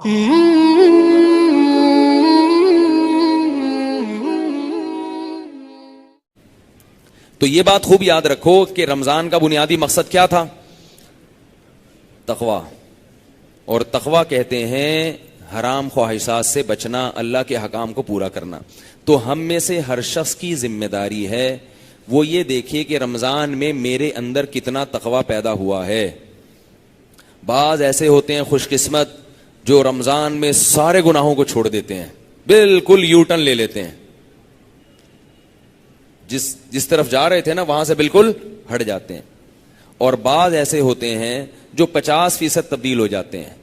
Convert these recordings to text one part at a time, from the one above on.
تو یہ بات خوب یاد رکھو کہ رمضان کا بنیادی مقصد کیا تھا؟ تقوی. اور تقوی کہتے ہیں حرام خواہشات سے بچنا، اللہ کے حکام کو پورا کرنا. تو ہم میں سے ہر شخص کی ذمہ داری ہے وہ یہ دیکھے کہ رمضان میں میرے اندر کتنا تقوی پیدا ہوا ہے. بعض ایسے ہوتے ہیں خوش قسمت جو رمضان میں سارے گناہوں کو چھوڑ دیتے ہیں، بالکل یو ٹرن لے لیتے ہیں، جس طرف جا رہے تھے نا وہاں سے بالکل ہٹ جاتے ہیں. اور بعض ایسے ہوتے ہیں جو 50% تبدیل ہو جاتے ہیں.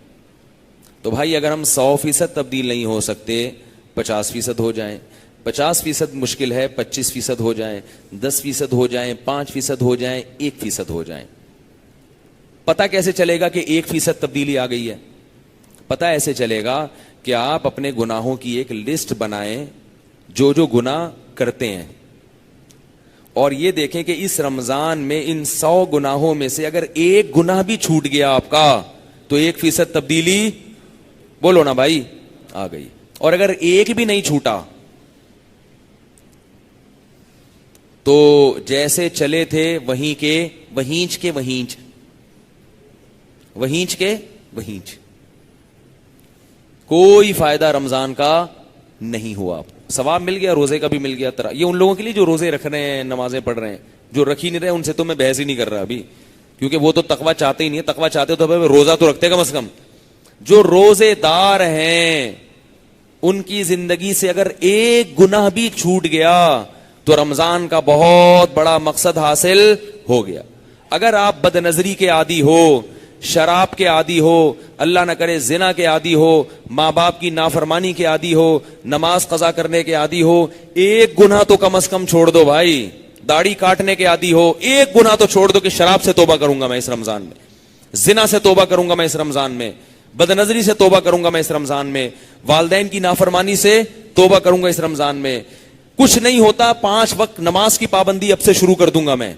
تو بھائی اگر ہم 100% تبدیل نہیں ہو سکتے 50% ہو جائیں. 50% مشکل ہے، 25% ہو جائیں، 10% ہو جائیں، 5% ہو جائیں، 1% ہو جائیں. پتہ کیسے چلے گا کہ 1% تبدیلی آ گئی ہے؟ پتہ ایسے چلے گا کہ آپ اپنے گناہوں کی ایک لسٹ بنائیں جو گناہ کرتے ہیں، اور یہ دیکھیں کہ اس رمضان میں ان 100 گناہوں میں سے اگر ایک گناہ بھی چھوٹ گیا آپ کا تو 1% تبدیلی، بولو نا بھائی، آ گئی. اور اگر ایک بھی نہیں چھوٹا تو جیسے چلے تھے وہیں کے وہیں کوئی فائدہ رمضان کا نہیں ہوا. ثواب مل گیا، روزے کا بھی مل گیا. یہ ان لوگوں کے لیے جو روزے رکھ رہے ہیں، نمازیں پڑھ رہے ہیں. جو رکھ ہی نہیں رہے ان سے تو میں بحث ہی نہیں کر رہا ابھی، کیونکہ وہ تو تقویٰ چاہتے ہی نہیں. تقویٰ چاہتے تو روزہ تو رکھتے کم از کم. جو روزے دار ہیں ان کی زندگی سے اگر ایک گناہ بھی چھوٹ گیا تو رمضان کا بہت بڑا مقصد حاصل ہو گیا. اگر آپ بد نظری کے عادی ہو، شراب کے عادی ہو، اللہ نہ کرے زنا کے عادی ہو، ماں باپ کی نافرمانی کے عادی ہو، نماز قضا کرنے کے عادی ہو، ایک گناہ تو کم از کم چھوڑ دو بھائی. داڑھی کاٹنے کے عادی ہو، ایک گناہ تو چھوڑ دو کہ شراب سے توبہ کروں گا میں اس رمضان میں، زنا سے توبہ کروں گا میں اس رمضان میں، بد نظری سے توبہ کروں گا میں اس رمضان میں، والدین کی نافرمانی سے توبہ کروں گا اس رمضان میں. کچھ نہیں ہوتا، 5 وقت نماز کی پابندی اب سے شروع کر دوں گا میں.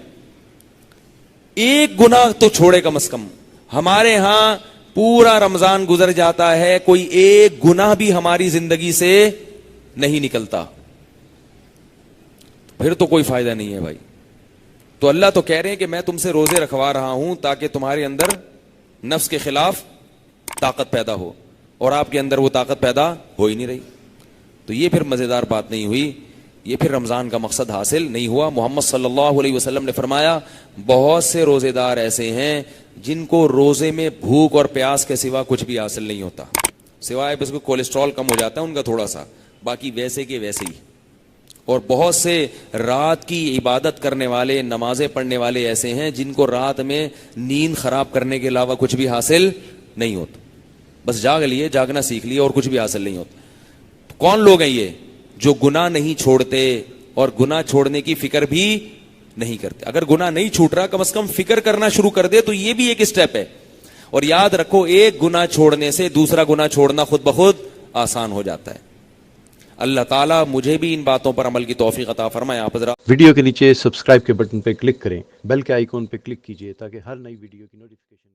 ایک گناہ تو چھوڑے کم از کم. ہمارے ہاں پورا رمضان گزر جاتا ہے، کوئی ایک گناہ بھی ہماری زندگی سے نہیں نکلتا، پھر تو کوئی فائدہ نہیں ہے بھائی. تو اللہ تو کہہ رہے ہیں کہ میں تم سے روزے رکھوا رہا ہوں تاکہ تمہارے اندر نفس کے خلاف طاقت پیدا ہو، اور آپ کے اندر وہ طاقت پیدا ہو ہی نہیں رہی. تو یہ پھر مزیدار بات نہیں ہوئی، یہ پھر رمضان کا مقصد حاصل نہیں ہوا. محمد صلی اللہ علیہ وسلم نے فرمایا بہت سے روزے دار ایسے ہیں جن کو روزے میں بھوک اور پیاس کے سوا کچھ بھی حاصل نہیں ہوتا، سوائے بس کو کولیسٹرول کم ہو جاتا ہے ان کا تھوڑا سا، باقی ویسے کے ویسے ہی. اور بہت سے رات کی عبادت کرنے والے، نمازیں پڑھنے والے ایسے ہیں جن کو رات میں نیند خراب کرنے کے علاوہ کچھ بھی حاصل نہیں ہوتا. بس جاگ لیے، جاگنا سیکھ لیے اور کچھ بھی حاصل نہیں ہوتا. کون لوگ ہیں یہ؟ جو گناہ نہیں چھوڑتے اور گناہ چھوڑنے کی فکر بھی نہیں کرتے. اگر گناہ نہیں چھوٹ رہا کم از کم فکر کرنا شروع کر دے تو یہ بھی ایک اسٹیپ ہے. اور یاد رکھو ایک گناہ چھوڑنے سے دوسرا گناہ چھوڑنا خود بخود آسان ہو جاتا ہے. اللہ تعالیٰ مجھے بھی ان باتوں پر عمل کی توفیق عطا فرمائے. آپ ذرا ویڈیو کے نیچے سبسکرائب کے بٹن پہ کلک کریں، بیل کے آئیکن پہ کلک کیجئے تاکہ ہر نئی ویڈیو کی نوٹیفیکیشن